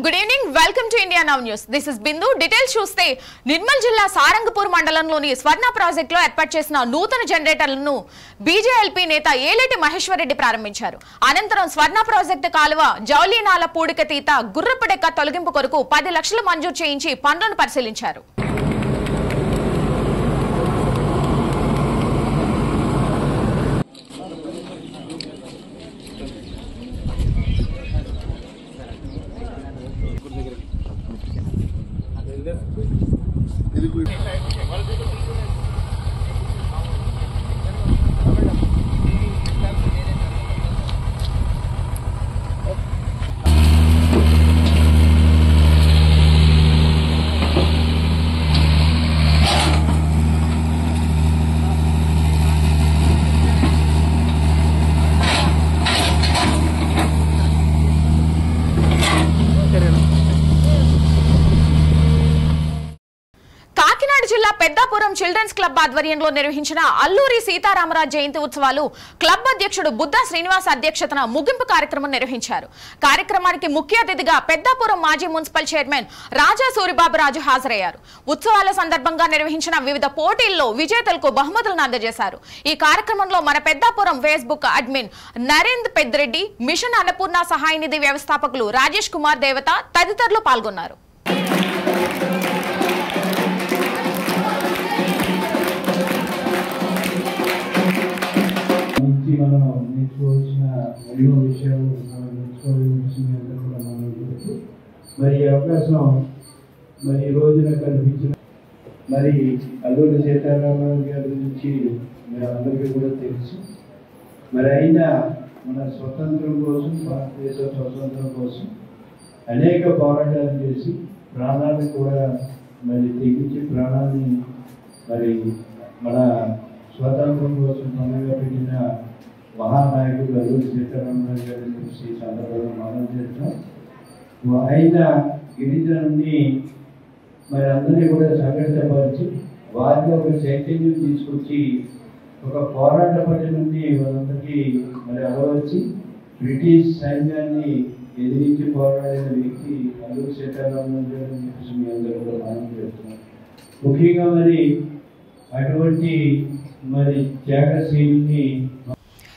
Good evening welcome to India now news this is Bindu details చూస్తే నిర్మల్ జిల్లా సారంగపూర్ మండలంలోని స్వర్ణ project లో ఏర్పాటు చేసిన నూతన జనరేటర్లను బీజేఎల్పీ నేత ఏలేటి మహేశ్వర్ రెడ్డి ప్రారంభించారు. అనంతరం స్వర్ణ ప్రాజెక్టు కాలువ జౌలీనాల పూడికతీత గుర్రపుడెక్క తొలగింపు కొరకు 10 లక్షలు మంజూరు చేయించి పనులను పరిశీలించారు. జిల్లా పెద్దాపురం చిల్డ్రన్స్ క్లబ్ ఆధ్వర్యంలో నిర్వహించిన అల్లూరి సీతారామరాజు జయంతి ఉత్సవాలు క్లబ్ అధ్యక్షుడు బుద్ధా శ్రీనివాస్ అధ్యక్షతన ముగింపు కార్యక్రమం నిర్వహించారు. కార్యక్రమానికి ముఖ్య అతిథిగా పెద్దాపురం మాజీ మున్సిపల్ చైర్మన్ రాజా సూరిబాబురాజు హాజరయ్యారు. ఉత్సవాల సందర్భంగా నిర్వహించిన వివిధ పోటీల్లో విజేతలకు బహుమతులను అందజేశారు. ఈ కార్యక్రమంలో మన Peddapuram Facebook admin Narendra Peddireddy, Mission Annapurna సహాయ నిధి వ్యవస్థాపకులు రాజేష్ కుమార్ దేవత తదితరులు పాల్గొన్నారు. మనం నేర్చుకోవాల్సిన ఎన్నో విషయాలు మరి అవకాశం మరి ఈ రోజున కల్పించిన మరి అల్లూరి సీతారామరాజు గారి గురించి మరి అందరికీ కూడా తెలుసు. మరి అయినా మన స్వతంత్రం కోసం, భారతదేశ స్వతంత్రం కోసం అనేక పోరాటాలు చేసి ప్రాణాలను కూడా మరి తెగించి ప్రాణాన్ని మరి మన స్వతంత్రం కోసం పనులుగా పెట్టిన మహానాయకుడు అల్లూరి సీతారామరాజు గారి గురించి సందర్భంగా మనం చేస్తాం. అయినా గిరిజనుల్ని మరి అందరినీ కూడా సంఘటితపరిచి వారిలో ఒక చైతన్యం తీసుకొచ్చి ఒక పోరాట పట్టి నుండి వాళ్ళందరికీ మరి అలవర్చి బ్రిటిష్ సైన్యాన్ని ఎదిరించి పోరాడిన వ్యక్తి అల్లూరి సీతారామరాజు గారు అని చెప్పేసి మీ అందరూ కూడా మనం చేస్తున్నాం. ముఖ్యంగా మరి అటువంటి మరి త్యాగశీలిని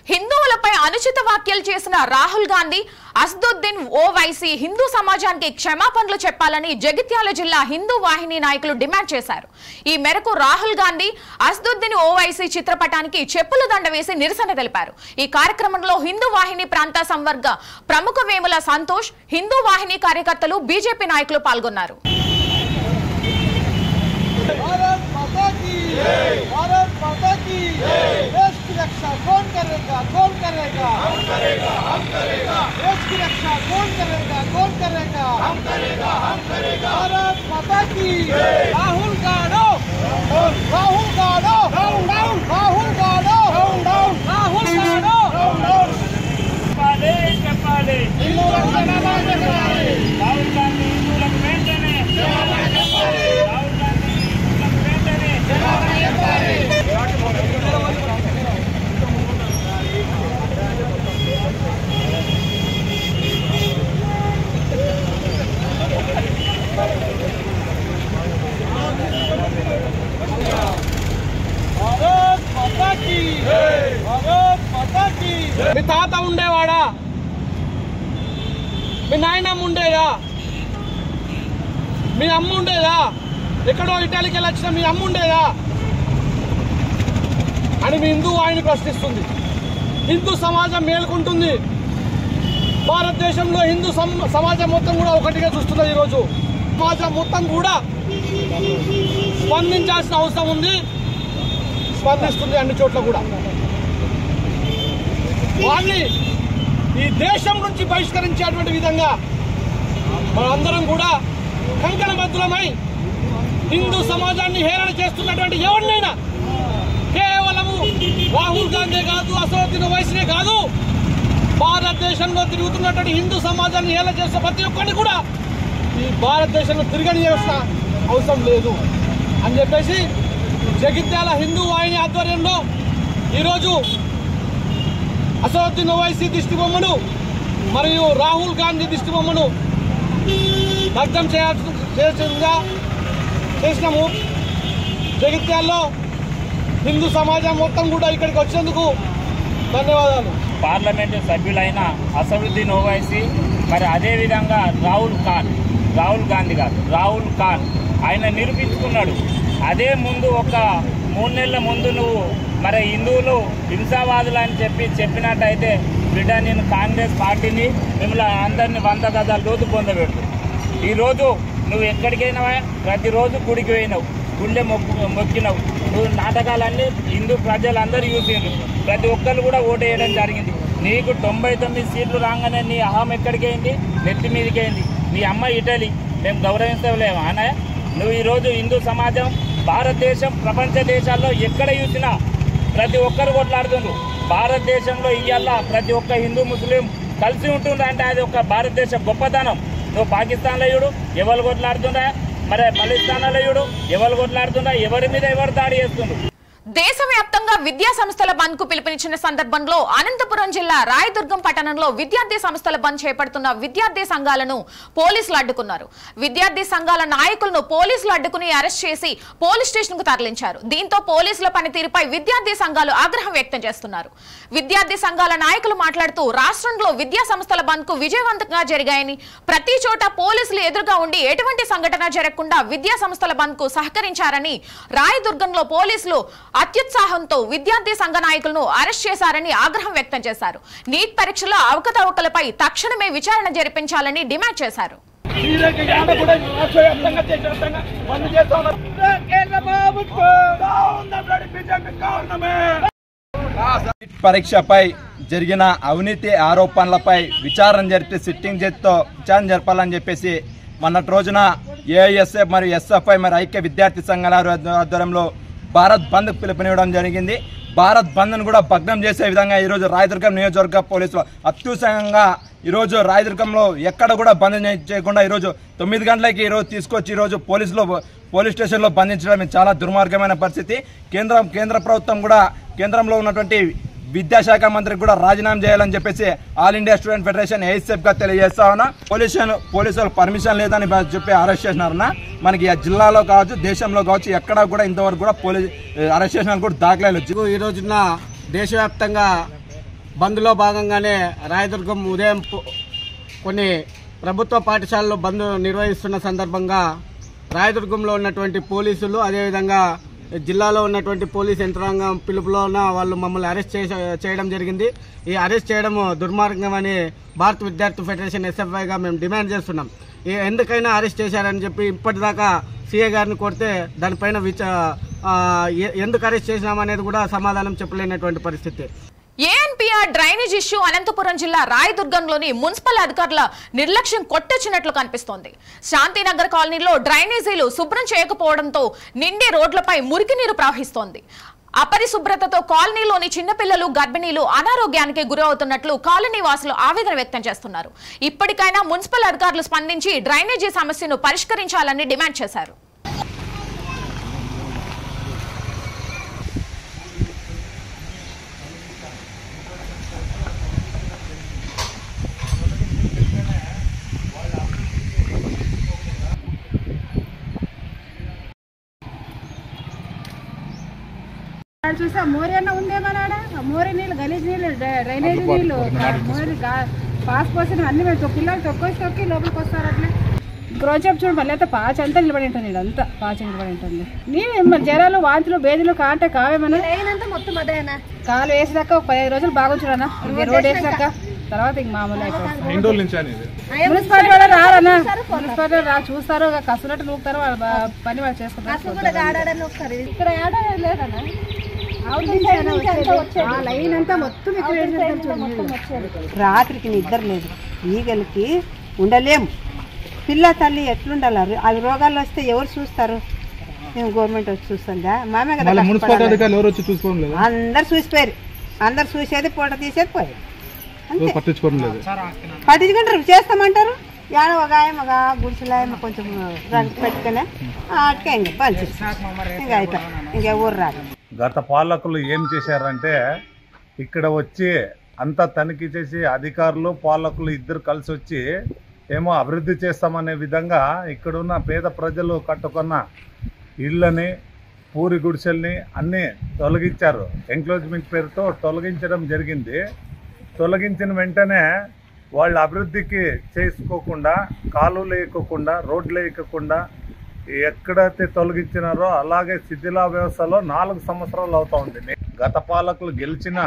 హిందువులపై అనుచిత వ్యాఖ్యలు చేసిన రాహుల్ గాంధీ, అసదుద్దీన్ ఓవైసీ హిందూ సమాజానికి క్షమాపణలు చెప్పాలని జగిత్యాల జిల్లా హిందూ వాహిని నాయకులు డిమాండ్ చేశారు. ఈ మేరకు రాహుల్ గాంధీ, అసదుద్దీన్ ఓవైసీ చిత్రపటానికి చెప్పుల దండ వేసి నిరసన తెలిపారు. ఈ కార్యక్రమంలో హిందూ వాహిని ప్రాంత సంవర్గ ప్రముఖ వేముల సంతోష్, హిందూ వాహిని కార్యకర్తలు, బీజేపీ నాయకులు పాల్గొన్నారు. रक्षा कौन करेगा, कौन करेगा, हम करेगा, हम करेगा। देश की रक्षा कौन करेगा, कौन करेगा, हम करेगा, हम करेगा। भारत माता की राहुल गाड़ो, राहुल गाड़ो, डाउन डाउन, राहुल गाड़ो, डाउन डाउन, राहुल गाड़ो, डाउन डाउन। पाले चपाले हिंदू रक्षा चपाले, राहुल गांधी हिंदू लक्ष्मणने चपाले, राहुल गांधी हिंदू लक्ष्मणने चपाले। మీ తాత ఉండేవాడా, మీ నాయనమ్మ ఉండేదా, మీ అమ్మ ఉండేదా, ఎక్కడో ఇటాలీకి వెళ్ళొచ్చిన మీ అమ్మ ఉండేదా అని మీ హిందూ ఆయన ప్రశ్నిస్తుంది. హిందూ సమాజం మేలుకుంటుంది. భారతదేశంలో హిందూ సమాజం మొత్తం కూడా ఒకటిగా చూస్తున్నది. ఈరోజు సమాజం మొత్తం కూడా స్పందించాల్సిన అవసరం ఉంది, స్పందిస్తుంది అన్ని చోట్ల కూడా. వాళ్ళని ఈ దేశం నుంచి బహిష్కరించేటువంటి విధంగా మనందరం కూడా కంకణబద్ధులమై హిందూ సమాజాన్ని హేళన చేస్తున్నటువంటి ఎవరినైనా, కేవలము రాహుల్ గాంధీ కాదు, అసదుద్దీన్ ఓవైసీనే కాదు, భారతదేశంలో తిరుగుతున్నటువంటి హిందూ సమాజాన్ని హేళన చేస్తున్న ప్రతి ఒక్కరిని కూడా ఈ భారతదేశంలో తిరగనియవలసిన అవసరం లేదు అని చెప్పేసి జగిత్యాల హిందూ వాహిని ఆధ్వర్యంలో ఈరోజు అసదుద్దీన్ ఓవైసీ దిష్టి బొమ్మను మరియు రాహుల్ గాంధీ దిష్టి బొమ్మను దగ్ధం చేసినాము. జగిత్యాల్లో హిందూ సమాజం మొత్తం కూడా ఇక్కడికి వచ్చినందుకు ధన్యవాదాలు. పార్లమెంటు సభ్యులైన అసదుద్దీన్ ఓవైసీ, మరి అదేవిధంగా రాహుల్ ఖాన్ ఆయన నిరూపించుకున్నాడు. అదే ముందు ఒక 3 నెలల ముందు నువ్వు మరి హిందువులు హింసావాదులు అని చెప్పినట్టయితే బిడ్డ నేను కాంగ్రెస్ పార్టీని మిమ్మల్ని అందరినీ 100 గజాల లోతు పొందబెట్టు. ఈరోజు నువ్వు ఎక్కడికైనా ప్రతిరోజు గుడికి పోయినావు, గుళ్ళే మొక్కినావు. నువ్వు నాటకాలన్నీ హిందూ ప్రజలందరూ చూసిండ్రు, ప్రతి ఒక్కరు కూడా ఓటు వేయడం జరిగింది. నీకు 99 సీట్లు రాగానే నీ అహం ఎక్కడికైంది? నెత్తి మీదకైంది. నీ అమ్మ ఇటలీ, మేము గౌరవించలేము అనే. నువ్వు ఈరోజు హిందూ సమాజం భారతదేశం ప్రపంచ దేశాల్లో ఎక్కడ చూసినా ప్రతి ఒక్కరు కొట్లాడుతుండ్రు. భారతదేశంలో ఇవాళ ప్రతి ఒక్క హిందూ ముస్లిం కలిసి ఉంటుండ్రు అంటే అది ఒక భారతదేశ గొప్పతనం. నువ్వు పాకిస్తాన్లో చూడు ఎవరు కొట్లాడుతుందా, మరి పాకిస్తాన్లో చూడు ఎవరు కొట్లాడుతుందా, ఎవరి మీద ఎవరు దాడి చేస్తుండ్రు. దేశవ్యాప్తంగా విద్యా సంస్థల బంద్ కు పిలుపునిచ్చిన సందర్భంలో అనంతపురం జిల్లా రాయదుర్గం పట్టణంలో విద్యార్థి సంస్థల బంద్ చేపడుతున్న విద్యార్థి సంఘాలను పోలీసులు అడ్డుకున్నారు. విద్యార్థి సంఘాల నాయకులను పోలీసులు అడ్డుకుని అరెస్ట్ చేసి పోలీస్ స్టేషన్ కు తరలించారు. దీంతో పోలీసుల పనితీరుపై విద్యార్థి సంఘాలు ఆగ్రహం వ్యక్తం చేస్తున్నారు. విద్యార్థి సంఘాల నాయకులు మాట్లాడుతూ రాష్ట్రంలో విద్యా సంస్థల బంద్ కు విజయవంతంగా జరిగాయని, ప్రతి చోట పోలీసులు ఎదురుగా ఉండి ఎటువంటి సంఘటన జరగకుండా విద్యా సంస్థల బంద్ కు సహకరించారని, రాయదుర్గంలో పోలీసులు అత్యుత్సాహంతో విద్యార్థి సంఘ నాయకులను అరెస్ట్ చేశారని ఆగ్రహం వ్యక్తం చేశారు. నీట్ పరీక్షల అవకతవకలపై తక్షణమే విచారణ జరిపించాలని డిమాండ్ చేశారు. పరీక్షపై జరిగిన అవినీతి ఆరోపణలపై విచారణ జరిపి సిట్టింగ్ జడ్జితో విచారణ జరపాలని చెప్పేసి మొన్నటి రోజున ఏఐఎస్ఎఫ్ మరియు ఎస్ఎఫ్ఐ మరి ఐక్య విద్యార్థి సంఘాల ఆధ్వర్యంలో భారత్ బంద్ పిలుపునివ్వడం జరిగింది. భారత్ బంద్ను కూడా భగ్నం చేసే విధంగా ఈరోజు రాయదుర్గం నియోజకవర్గ పోలీసులు అత్యుత్సాహంగా ఈరోజు రాయదుర్గంలో ఎక్కడ కూడా బంద్ చేయకుండా ఈరోజు 9 గంటలకి ఈరోజు తీసుకొచ్చి ఈరోజు పోలీస్ స్టేషన్లో బంధించడం చాలా దుర్మార్గమైన పరిస్థితి. కేంద్ర ప్రభుత్వం కూడా కేంద్రంలో ఉన్నటువంటి విద్యాశాఖ మంత్రికి కూడా రాజీనామా చేయాలని చెప్పేసి all India student federation AISF గా తెలియజేస్తా ఉన్నా. పోలీసులు పర్మిషన్ లేదని చెప్పి అరెస్ట్ చేసినారన్నా. మనకి జిల్లాలో కావచ్చు, దేశంలో కావచ్చు, ఎక్కడ కూడా ఇంతవరకు కూడా పోలీస్ అరెస్ట్ చేసిన కూడా దాఖలాలు. ఈ రోజున దేశవ్యాప్తంగా బంద్లో భాగంగానే రాయదుర్గం ఉదయం కొన్ని ప్రభుత్వ పాఠశాలలు బంద్ నిర్వహిస్తున్న సందర్భంగా రాయదుర్గంలో ఉన్నటువంటి పోలీసులు, అదేవిధంగా జిల్లాలో ఉన్నటువంటి పోలీస్ యంత్రాంగం పిలుపులోన వాళ్ళు మమ్మల్ని అరెస్ట్ చేయడం జరిగింది. ఈ అరెస్ట్ చేయడం దుర్మార్గమని భారత విద్యార్థి ఫెడరేషన్ ఎస్ఎఫ్ఐగా మేము డిమాండ్ చేస్తున్నాం. ఎందుకైనా అరెస్ట్ చేశారని చెప్పి ఇప్పటిదాకా సీఏ గారిని కొడితే దానిపైన ఎందుకు అరెస్ట్ చేసినామనేది కూడా సమాధానం చెప్పలేనటువంటి పరిస్థితి. ఏఎన్పిఆర్ డ్రైనేజ్ ఇష్యూ అనంతపురం జిల్లా రాయదుర్గంలోని మున్సిపల్ అధికారుల నిర్లక్ష్యం కొట్టొచ్చినట్లు కనిపిస్తోంది. శాంతినగర్ కాలనీలో డ్రైనేజీలు శుభ్రం చేయకపోవడంతో నిండి రోడ్లపై మురికి నీరు ప్రవహిస్తోంది. అపరిశుభ్రతతో కాలనీలోని చిన్నపిల్లలు, గర్భిణీలు అనారోగ్యానికి గురవుతున్నట్లు కాలనీ వాసులు ఆవేదన వ్యక్తం చేస్తున్నారు. ఇప్పటికైనా మున్సిపల్ అధికారులు స్పందించి డ్రైనేజీ సమస్యను పరిష్కరించాలని డిమాండ్ చేశారు. చూసా మోరి అన్న ఉందేమన్నాడా? మోరి నీళ్ళు, గలీజ్ నీళ్ళు, డ్రైనేజ్ నీళ్ళు, మోరి పాస్ పోసిన అన్ని పిల్లలు తొక్కి లోపలికి వస్తారు. అట్లా రోజు చూడు మళ్ళీ అయితే పాచి అంతా నిలబడి ఉంటుంది. ఇదంతా పాచి నిలబడి ఉంటుంది. నీళ్ళు జ్వరాలు, వాంతులు, బేదులు కావేమన్నా మొత్తం అదేనా? కాలు వేసాక 15 రోజులు బాగుంచుడన్నా, రోడ్ వేసాక తర్వాత ఇంక మామూలు అయిపోతుంది. మున్సిపాలిటీ కూడా రారన్నా, మున్సిపాలిటీ రా చూస్తారు, కసునట్టు నూకుతారు, వాళ్ళ పని వాళ్ళు చేసుకుంటారు. ఇక్కడ ఏడాది లేదన్నా, రాత్రికి నిద్ర లేదు, ఈగలకి ఉండలేము. పిల్ల తల్లి ఎట్లుండాలి? అవి రోగాలు వస్తే ఎవరు చూస్తారు? మేము గవర్నమెంట్ వచ్చి చూస్తుందా? మామే కదా. అందరు చూసిపోయారు, అందరు చూసేది పూట తీసేది పోయారు. పట్టించుకుంటారు, చేస్తామంటారు. యాడో ఒక ఆయన ఒక గుడిసెలాయమ కొంచెం పెట్టుకునే అటుకే ఇంకా పంచి ఇంకా అయిపోయి ఇంకెవరు రాదు. గత పాలకులు ఏం చేశారంటే ఇక్కడ వచ్చి అంతా తనిఖీ చేసి అధికారులు పాలకులు ఇద్దరు కలిసి వచ్చి ఏమో అభివృద్ధి చేస్తామనే విధంగా ఇక్కడున్న పేద ప్రజలు కట్టుకున్న ఇళ్ళని పూరి గుడిసెల్ని అన్నీ తొలగించారు. ఎంక్లోజ్మెంట్ పేరుతో తొలగించడం జరిగింది. తొలగించిన వెంటనే వాళ్ళ అభివృద్ధికి చేసుకోకుండా, కాలువలు వేయకుండా, రోడ్లు వేయకుండా ఎక్కడైతే తొలగించినారో అలాగే శిథిలా వ్యవస్థలో 4 సంవత్సరాలు అవుతా ఉంది. గత పాలకులు గెలిచిన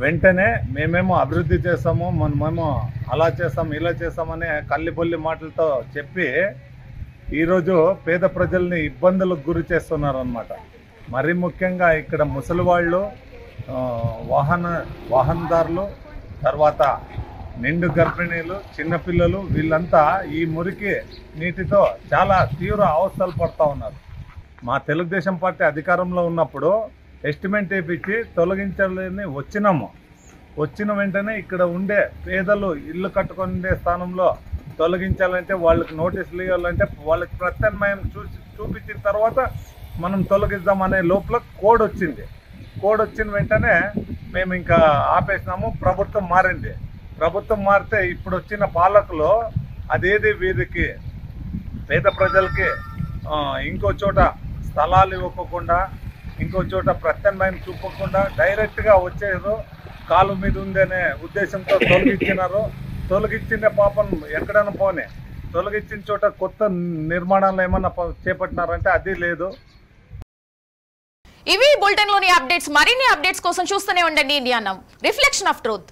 వెంటనే మేమేమో అభివృద్ధి చేస్తాము, మనమేమో అలా చేస్తాము, ఇలా చేస్తామని కల్లిబొల్లి మాటలతో చెప్పి ఈరోజు పేద ప్రజల్ని ఇబ్బందులకు గురి చేస్తున్నారన్నమాట. మరీ ముఖ్యంగా ఇక్కడ ముసలి వాళ్ళు, వాహనదారులు, తర్వాత నిండు గర్భిణీలు, చిన్నపిల్లలు వీళ్ళంతా ఈ మురికి నీటితో చాలా తీవ్ర అవస్థలు పడుతూ ఉన్నారు. మా తెలుగుదేశం పార్టీ అధికారంలో ఉన్నప్పుడు ఎస్టిమేట్ వేయించి తొలగించాలని వచ్చిన వెంటనే ఇక్కడ ఉండే పేదలు ఇల్లు కట్టుకునే స్థానంలో తొలగించాలంటే వాళ్ళకి నోటీసులు ఇవ్వాలంటే వాళ్ళకి ప్రత్యామ్నాయం చూపించిన తర్వాత మనం తొలగిద్దామనే లోపల కోడ్ వచ్చింది. కోడ్ వచ్చిన వెంటనే మేము ఇంకా ఆపేసినాము. ప్రభుత్వం మారింది. ప్రభుత్వం మారితే ఇప్పుడు వచ్చిన పాలకులు అదేది వీరికి పేద ప్రజలకి ఇంకో చోట స్థలాలు ఇవ్వకుండా, ఇంకో చోట ప్రత్యామ్నాయం చూపకుండా డైరెక్ట్గా వచ్చేదో కాలు మీద ఉందనే ఉద్దేశంతో తొలగించినారు. తొలగించిన పాపం ఎక్కడైనా పోనీ, తొలగించిన చోట కొత్త నిర్మాణాలు ఏమన్నా చేపట్టినారంటే అది లేదు. ఇవి బులెటిన్ లోని అప్డేట్స్. మరిన్ని అప్డేట్స్ కోసం చూస్తూనే ఉండండి India now, reflection of truth.